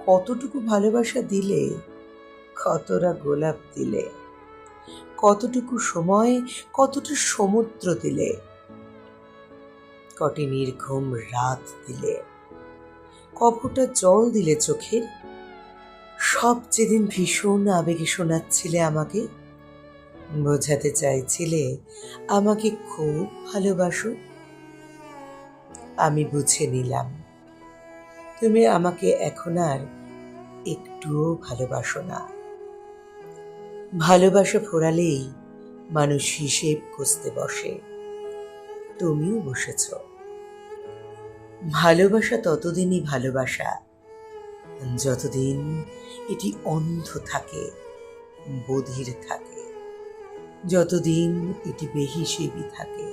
কতটুকু ভালোবাসা দিলে, কতটা গোলাপ দিলে, কতটুকু সময়, কতটা সমুদ্র দিলে, কটি নির্ঘুম রাত দিলে, কপটা জল দিলে চোখের, সব যেদিন ভীষণ আবেগে শোনাচ্ছিলে আমাকে, বোঝাতে চাইছিলে আমাকে খুব ভালোবাসো। আমি বুঝে নিলাম তুমি আমাকে এখন আর একটুও ভালোবাসো না। ভালোবাসা ফোরালেই মানুষ হিসেব কষতে বসে, তুমিও বসেছ। ভালোবাসা ততদিনই ভালোবাসা যতদিন এটি অন্ধ থাকে, বধির থাকে, যতদিন এটি বেহিসেবি থাকে।